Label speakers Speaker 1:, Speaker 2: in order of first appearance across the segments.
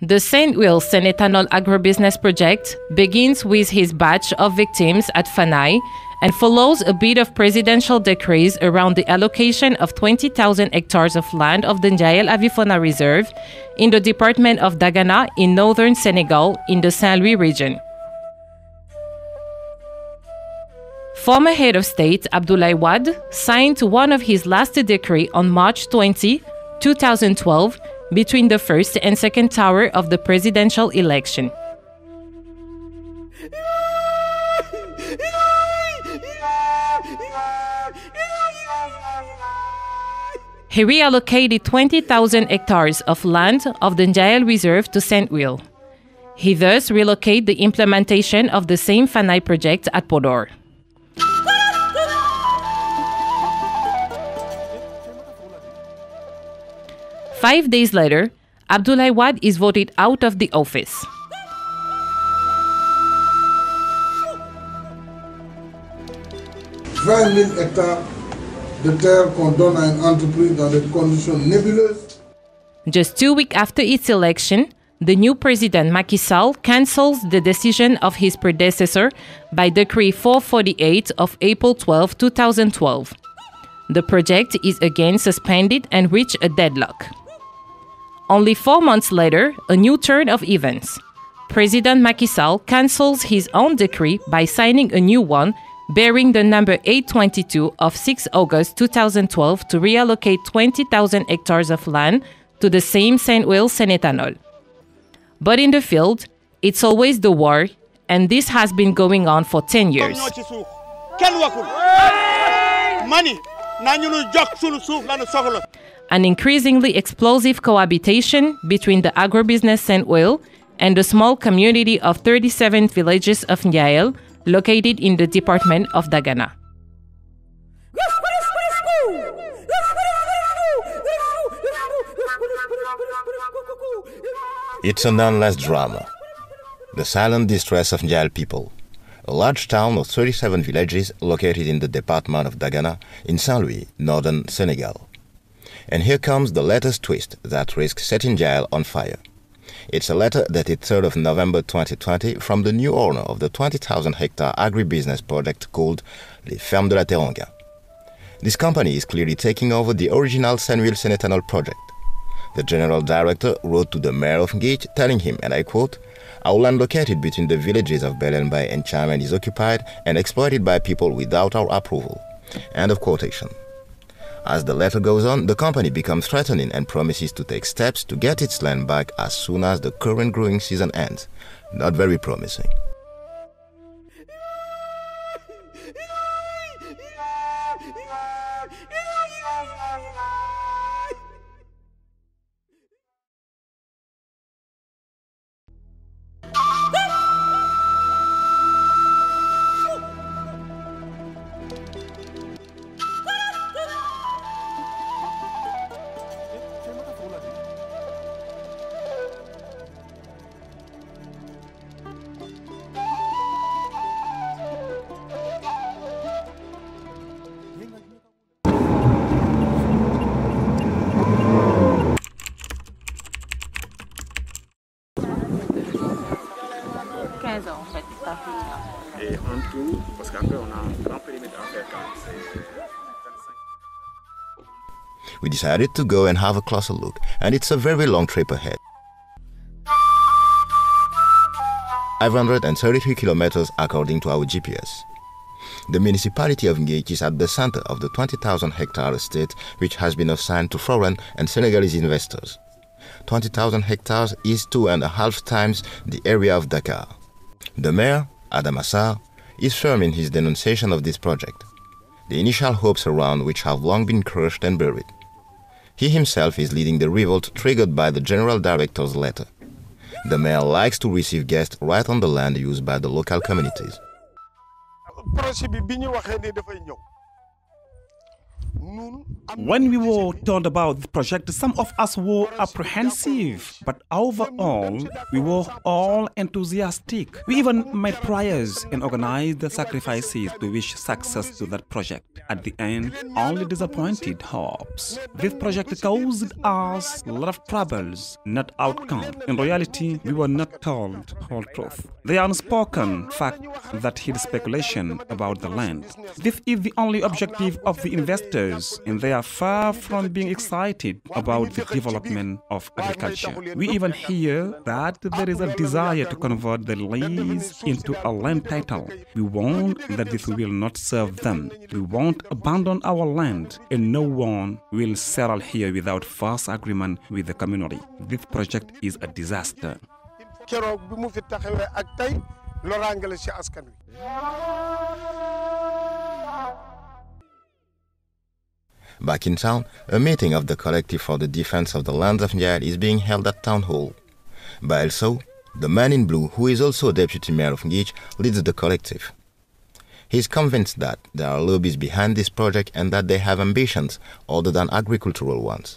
Speaker 1: The Saint-Will Ethanol agribusiness project begins with his batch of victims at Fanai and follows a bit of presidential decrees around the allocation of 20,000 hectares of land of the Ndiaye Avifona Reserve in the department of Dagana in northern Senegal in the Saint-Louis region. Former head of state Abdoulaye Wade signed one of his last decrees on March 20, 2012, between the first and second tower of the presidential election. He reallocated 20,000 hectares of land of the Ndiaye Reserve to Saint-Will. He thus relocated the implementation of the same Fanai project at Podor. Five days later, Abdoulaye Wade is voted out of the office.
Speaker 2: Hectares de terre qu'on donne à une entreprise dans des conditions nébuleuses.
Speaker 1: Just 2 weeks after its election, the new president Macky Sall cancels the decision of his predecessor by Decree 448 of April 12, 2012. The project is again suspended and reached a deadlock. Only 4 months later, a new turn of events. President Macky Sall cancels his own decree by signing a new one bearing the number 822 of 6 August 2012 to reallocate 20,000 hectares of land to the same Saint-Will Ethanol. But in the field, it's always the war, and this has been going on for 10 years. An increasingly explosive cohabitation between the agribusiness Saint-Will and the small community of 37 villages of Ndiaye, located in the department of Dagana.
Speaker 3: It's an endless drama. The silent distress of Ndiaye people, a large town of 37 villages located in the department of Dagana in Saint-Louis, northern Senegal. And here comes the latest twist that risks setting Ndiaye on fire. It's a letter dated 3rd of November 2020 from the new owner of the 20,000-hectare agribusiness project called Les Fermes de la Teranga. This company is clearly taking over the original Saint-Will Ethanol project. The general director wrote to the mayor of Ngich telling him, and I quote, "Our land located between the villages of Belenbay and Chamen is occupied and exploited by people without our approval." End of quotation. As the letter goes on, the company becomes threatening and promises to take steps to get its land back as soon as the current growing season ends. Not very promising.
Speaker 4: Et en tout, parce qu'après on a un grand périmètre à faire quand c'est 25.
Speaker 3: We decided to go and have a closer look, and it's a very long trip ahead. 533 kilometers according to our GPS. The municipality of Ngich is at the center of the 20,000-hectare estate which has been assigned to foreign and Senegalese investors. 20,000 hectares is 2.5 times the area of Dakar. The mayor, Adam Assar, is firm in his denunciation of this project, the initial hopes around which have long been crushed and buried. He himself is leading the revolt triggered by the general director's letter. The mayor likes to receive guests right on the land used by the local communities.
Speaker 5: When we were told about the project, some of us were apprehensive, but overall, we were all enthusiastic. We even made prayers and organized the sacrifices to wish success to that project. At the end, only disappointed hopes. This project caused us a lot of troubles, not outcome. In reality, we were not told the whole truth. The unspoken fact that hid speculation about the land. This is the only objective of the investors, and they are far from being excited about the development of agriculture. We even hear that there is a desire to convert the lease into a land title. We want that this will not serve them. We won't abandon our land, and no one will settle here without first agreement with the community. This project is a disaster.
Speaker 3: Back in town, a meeting of the Collective for the Defense of the Lands of Ndiaye is being held at Town Hall. By also, the man in blue, who is also Deputy Mayor of Ngich, leads the collective. He is convinced that there are lobbies behind this project and that they have ambitions other than agricultural ones.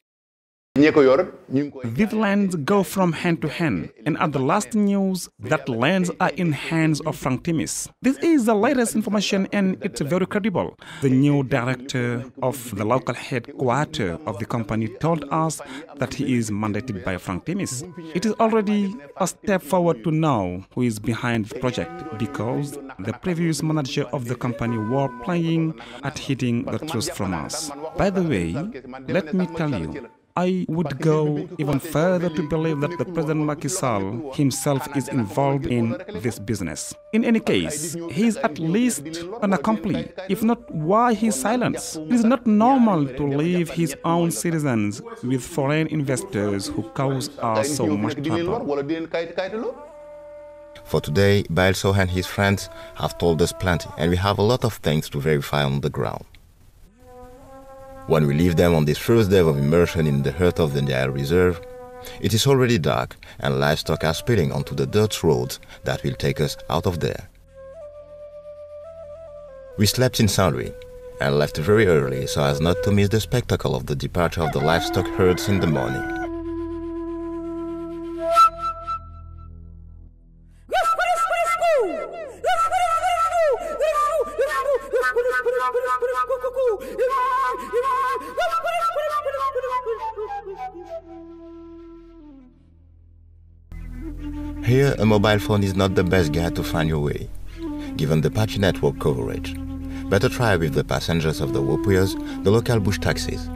Speaker 5: These lands go from hand to hand, and at the last news, that lands are in hands of Frank Timis. This is the latest information, and it's very credible. The new director of the local headquarters of the company told us that he is mandated by Frank Timis. It is already a step forward to know who is behind the project, because the previous manager of the company were playing at hiding the truth from us. By the way, let me tell you, I would go even further to believe that the President Macky Sall himself is involved in this business. In any case, he is at least an accomplice. If not, why his silence? It is not normal to leave his own citizens with foreign investors who cause us so much trouble.
Speaker 3: For today, Baelso and his friends have told us plenty, and we have a lot of things to verify on the ground. When we leave them on this first day of immersion in the heart of the Ndiaye Reserve, it is already dark and livestock are spilling onto the dirt roads that will take us out of there. We slept in Saint-Louis and left very early so as not to miss the spectacle of the departure of the livestock herds in the morning. Here, a mobile phone is not the best guide to find your way, given the patchy network coverage. Better try with the passengers of the Wopuyas, the local bush taxis.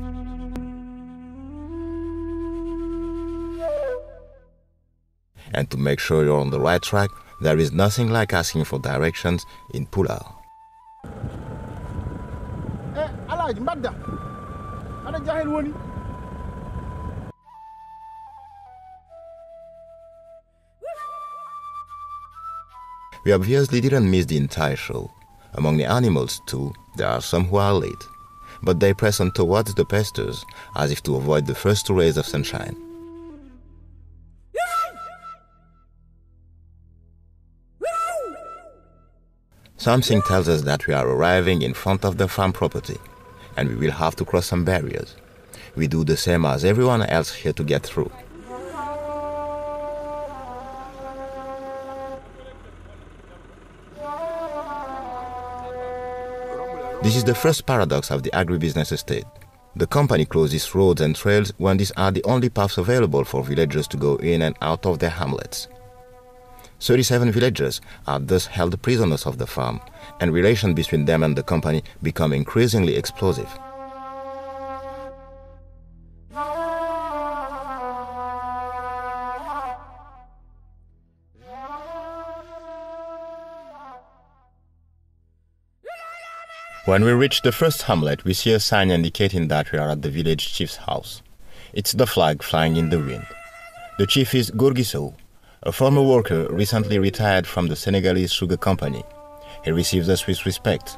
Speaker 3: And to make sure you're on the right track, there is nothing like asking for directions in Pulaar. We obviously didn't miss the entire show. Among the animals, too, there are some who are late, but they press on towards the pastures as if to avoid the first rays of sunshine. Something tells us that we are arriving in front of the farm property, and we will have to cross some barriers. We do the same as everyone else here to get through. This is the first paradox of the agribusiness estate. The company closes roads and trails when these are the only paths available for villagers to go in and out of their hamlets. 37 villagers are thus held prisoners of the farm, and relations between them and the company become increasingly explosive. When we reach the first hamlet, we see a sign indicating that we are at the village chief's house. It's the flag flying in the wind. The chief is Gorgiso, a former worker recently retired from the Senegalese sugar company. He receives us with respect.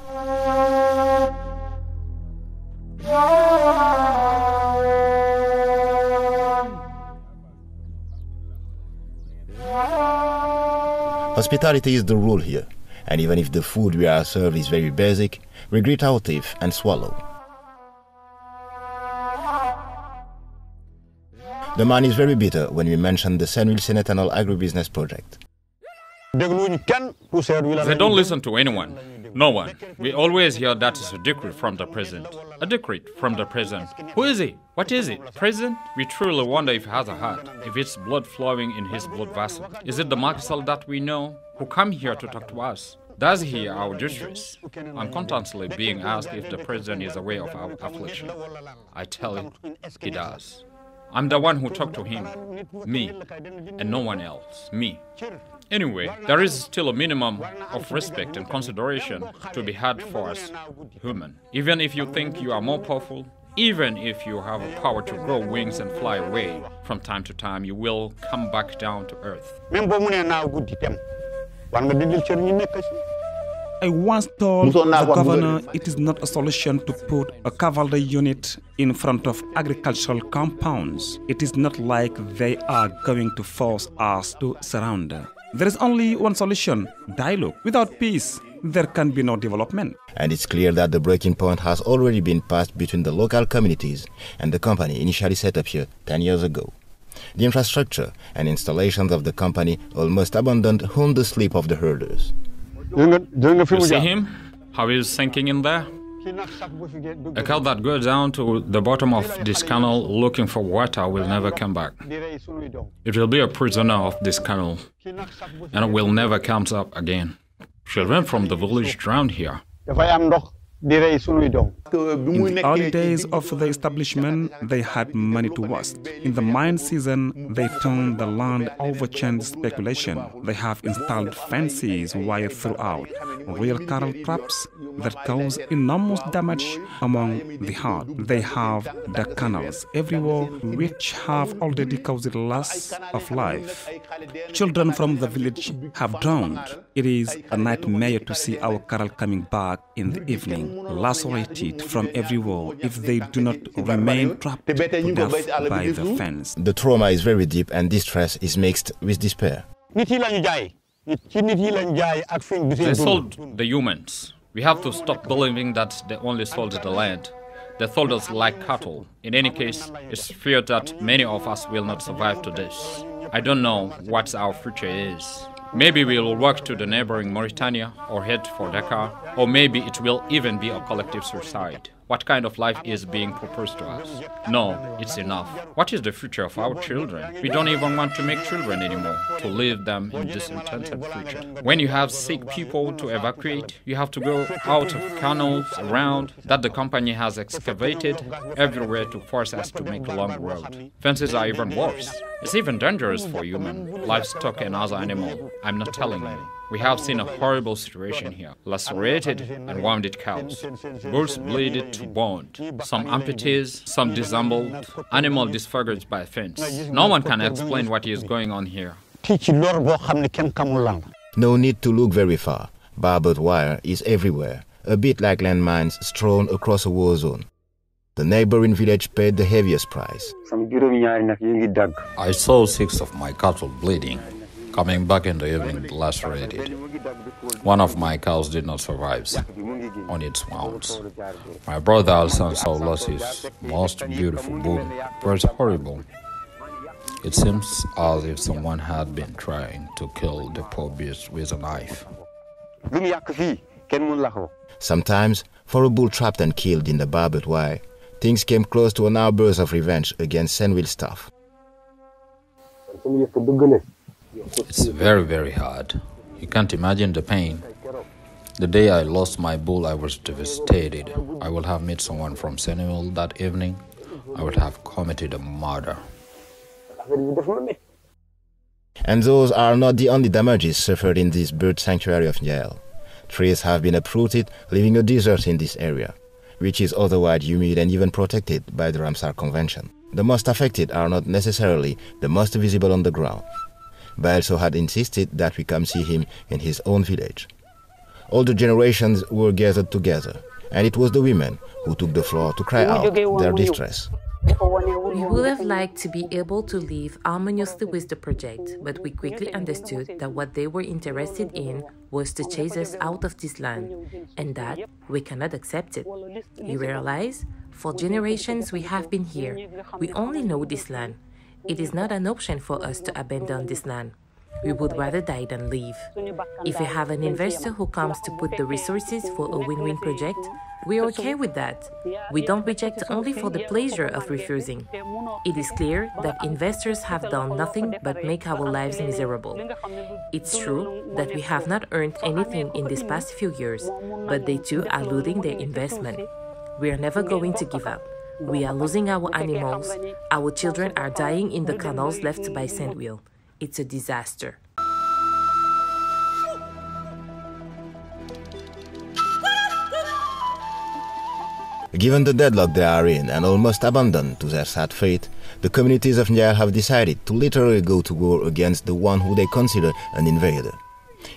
Speaker 3: Hospitality is the rule here, and even if the food we are served is very basic, we grit our teeth and swallow. The man is very bitter when we mention the Senegal Ethanol agribusiness project.
Speaker 6: They don't listen to anyone. No one. We always hear that is a decree from the president. A decree from the president. Who is he? What is it? President? We truly wonder if he has a heart, if it's blood flowing in his blood vessel. Is it the Macky Sall that we know, who come here to talk to us? Does he hear our distress? I'm constantly being asked if the president is aware of our affliction. I tell him he does. I'm the one who talked to him. Me. And no one else. Me. Anyway, there is still a minimum of respect and consideration to be had for us human. Even if you think you are more powerful, even if you have a power to grow wings and fly away, from time to time you will come back down to earth.
Speaker 5: I once told the governor it is not a solution to put a cavalry unit in front of agricultural compounds. It is not like they are going to force us to surrender. There is only one solution: dialogue. Without peace, there can be no development.
Speaker 3: And it's clear that the breaking point has already been passed between the local communities and the company initially set up here 10 years ago. The infrastructure and installations of the company almost abandoned haunt the sleep of the herders.
Speaker 6: You see him? How he's sinking in there? A cow that goes down to the bottom of this canal looking for water will never come back. It will be a prisoner of this canal and will never come up again. Children from the village drowned here.
Speaker 5: In the early days of the establishment, they had money to waste. In the mine season, they turned the land over to speculation. They have installed fences wired throughout, real cattle traps that cause enormous damage among the herd. They have the canals everywhere, which have already caused loss of life. Children from the village have drowned. It is a nightmare to see our cattle coming back in the evening, lacerated from everywhere if they do not remain trapped to death by the fence.
Speaker 3: The trauma is very deep and distress is mixed with despair.
Speaker 6: They sold the humans. We have to stop believing that they only sold the land. They sold us like cattle. In any case, it's feared that many of us will not survive to this. I don't know what our future is. Maybe we will walk to the neighboring Mauritania or head for Dakar, or maybe it will even be a collective suicide. What kind of life is being proposed to us? No, it's enough. What is the future of our children? We don't even want to make children anymore, to leave them in this uncertain future. When you have sick people to evacuate, you have to go out of canals around that the company has excavated everywhere to force us to make a long road. Fences are even worse. It's even dangerous for human, livestock and other animals. I'm not telling you. We have seen a horrible situation here. Lacerated and wounded cows, bulls bleeded to bone, some amputees, some disassembled, animal disfigured by a fence. No one can explain what is going on here.
Speaker 3: No need to look very far. Barbed wire is everywhere, a bit like landmines strewn across a war zone. The neighboring village paid the heaviest price.
Speaker 6: I saw 6 of my cattle bleeding, coming back in the evening lacerated. One of my cows did not survive on its wounds. My brother also lost his most beautiful bull. It was horrible. It seems as if someone had been trying to kill the poor beast with a knife.
Speaker 3: Sometimes, for a bull trapped and killed in the barbed wire, things came close to an outburst of revenge against Senegal staff.
Speaker 6: It's very, very hard. You can't imagine the pain. The day I lost my bull, I was devastated. I would have met someone from Senegal that evening. I would have committed a murder.
Speaker 3: And those are not the only damages suffered in this bird sanctuary of Niel. Trees have been uprooted, leaving a desert in this area, which is otherwise humid and even protected by the Ramsar Convention. The most affected are not necessarily the most visible on the ground. Baelso had insisted that we come see him in his own village. All the generations were gathered together, and it was the women who took the floor to cry out their distress.
Speaker 1: We would have liked to be able to live harmoniously with the project, but we quickly understood that what they were interested in was to chase us out of this land, and that we cannot accept it. You realize, for generations we have been here. We only know this land. It is not an option for us to abandon this land. We would rather die than leave. If you have an investor who comes to put the resources for a win-win project, we're okay with that. We don't reject only for the pleasure of refusing. It is clear that investors have done nothing but make our lives miserable. It's true that we have not earned anything in these past few years, but they too are losing their investment. We are never going to give up. We are losing our animals. Our children are dying in the canals left by Sandwheel. It's a disaster.
Speaker 3: Given the deadlock they are in and almost abandoned to their sad fate, the communities of Ndiaye have decided to literally go to war against the one who they consider an invader.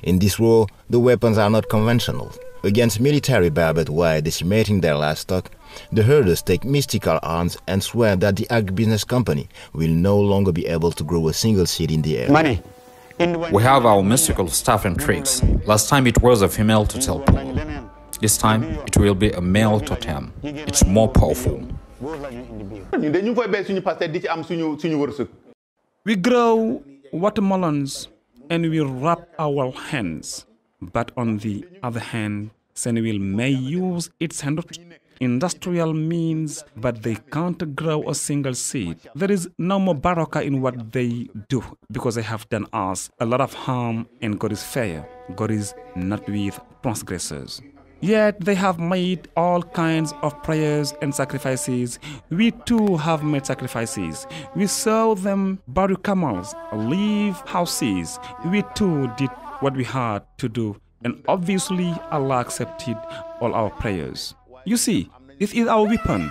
Speaker 3: In this war, the weapons are not conventional. Against military barbed wire decimating their livestock, the herders take mystical arms and swear that the agribusiness company will no longer be able to grow a single seed in the air.
Speaker 6: We have our mystical stuff and tricks. Last time it was a female totem. This time it will be a male totem. It's more powerful.
Speaker 5: We grow watermelons and we wrap our hands. But on the other hand, Senegal may use its industrial means, but they can't grow a single seed. There is no more baraka in what they do because they have done us a lot of harm, and God is fair. God is not with transgressors. Yet they have made all kinds of prayers and sacrifices. We too have made sacrifices. We saw them bury camels, leave houses. We too did what we had to do, and obviously Allah accepted all our prayers. You see, this is our weapon.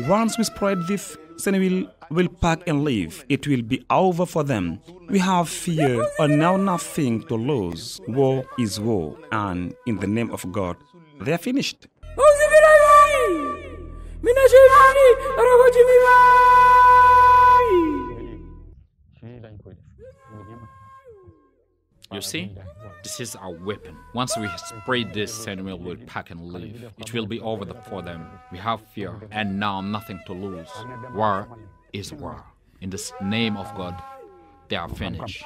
Speaker 5: Once we spread this, Senegal will pack and leave. It will be over for them. We have fear or now nothing to lose. War is war, and in the name of God, they are finished.
Speaker 6: You see, this is our weapon. Once we spread this, Senegal will pack and leave. It will be over for them. We have fear, and now nothing to lose. War is war. In the name of God, they are finished.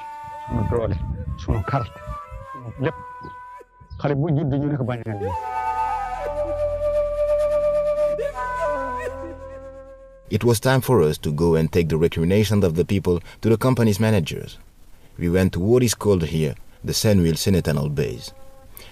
Speaker 3: It was time for us to go and take the recriminations of the people to the company's managers. We went to what is called here the Sandwheel Senetanol base.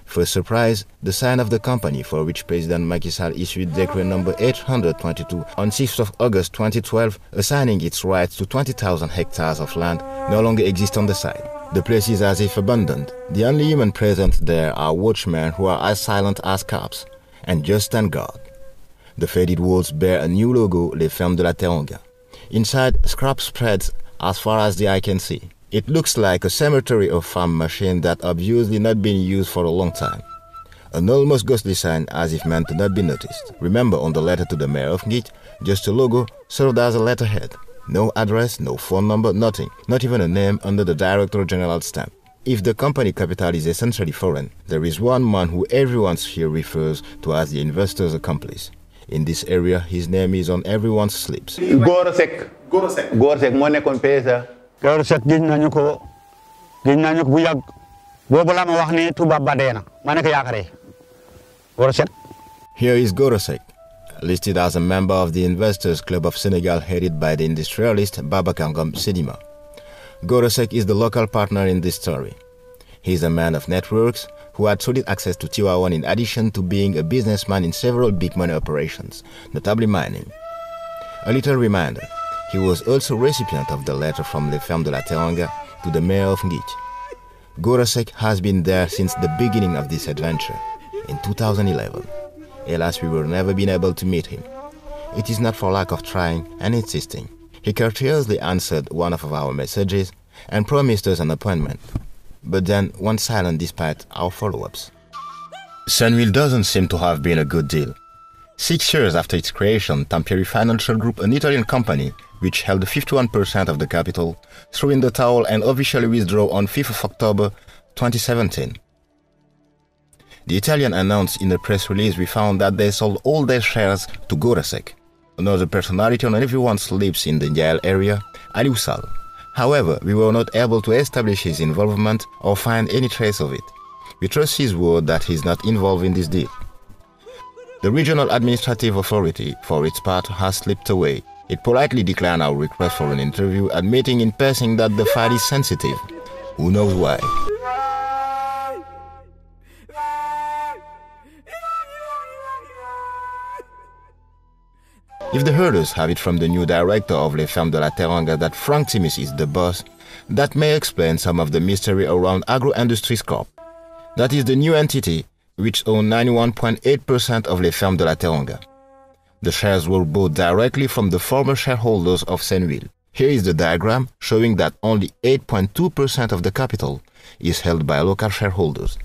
Speaker 3: For a surprise, the sign of the company for which President Macky Sall issued Decree number 822 on 6th of August 2012, assigning its rights to 20,000 hectares of land, no longer exists on the site. The place is as if abandoned. The only human present there are watchmen who are as silent as cops and just stand guard. The faded walls bear a new logo, Les Fermes de la Teranga. Inside, scrap spreads as far as the eye can see. It looks like a cemetery of farm machines that obviously not been used for a long time. An almost ghostly sign as if meant to not be noticed. Remember, on the letter to the mayor of Ngit, just a logo served as a letterhead. No address, no phone number, nothing. Not even a name under the Director General stamp. If the company capital is essentially foreign, there is one man who everyone here refers to as the investor's accomplice. In this area, his name is on everyone's slips.
Speaker 7: Gorosek. Mo nekon PSA. Gorosek gis nañu ko bu yag bobu la ma wax ni tuba badena mané ko yakare. Gorosek.
Speaker 3: Here is Gorosek, listed as a member of the Investors Club of Senegal headed by the industrialist Babacar Ngom Sedima. Gorosek is the local partner in this story. He is a man of networks who had solid access to Tiwawan in addition to being a businessman in several big money operations, notably mining. A little reminder, he was also recipient of the letter from Les Fermes de la Teranga to the mayor of Ngit. Gorosek has been there since the beginning of this adventure, in 2011. Alas, we were never been able to meet him. It is not for lack of trying and insisting. He courteously answered one of our messages and promised us an appointment. But then went silent despite our follow-ups. Sandwheel doesn't seem to have been a good deal. 6 years after its creation, Tampieri Financial Group, an Italian company which held 51% of the capital, threw in the towel and officially withdrew on 5th of October 2017. The Italian announced in a press release we found that they sold all their shares to Gorosek, another personality on everyone's lips in the Ndiaye area, Aliou Sall. However, we were not able to establish his involvement or find any trace of it. We trust his word that he is not involved in this deal. The Regional Administrative Authority, for its part, has slipped away. It politely declined our request for an interview, admitting in passing that the file is sensitive. Who knows why? If the herders have it from the new director of Les Fermes de la Teranga that Frank Timis is the boss, that may explain some of the mystery around Agro Industries Corp. That is the new entity which owns 91.8% of Les Fermes de la Teranga. The shares were bought directly from the former shareholders of Senegal. Here is the diagram showing that only 8.2% of the capital is held by local shareholders.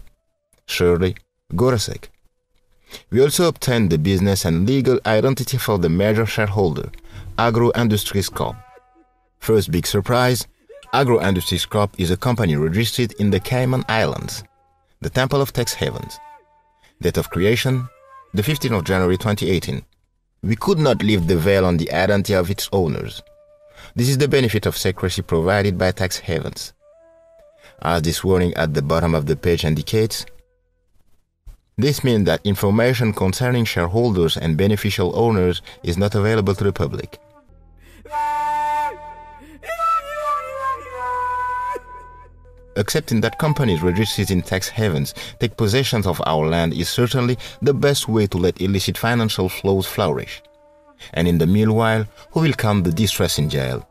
Speaker 3: Surely, Gorasek. We also obtained the business and legal identity for the major shareholder, Agro Industries Corp. First big surprise, Agro Industries Corp is a company registered in the Cayman Islands, the Temple of Tax Havens. Date of creation, the 15th of January 2018. We could not lift the veil on the identity of its owners. This is the benefit of secrecy provided by tax havens. As this warning at the bottom of the page indicates, this means that information concerning shareholders and beneficial owners is not available to the public. Accepting that companies registered in tax havens take possession of our land is certainly the best way to let illicit financial flows flourish. And in the meanwhile, who will calm the distress in jail?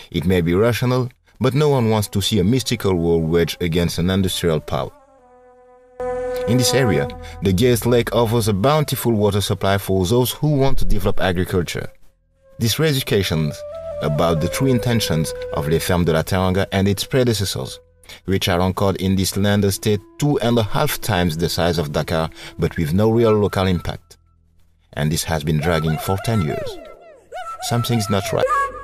Speaker 3: It may be rational, but no one wants to see a mystical war waged against an industrial power. In this area, the Gaze Lake offers a bountiful water supply for those who want to develop agriculture. This raises questions about the true intentions of Les Fermes de la Teranga and its predecessors, which are anchored in this land estate 2.5 times the size of Dakar, but with no real local impact. And this has been dragging for 10 years. Something's not right.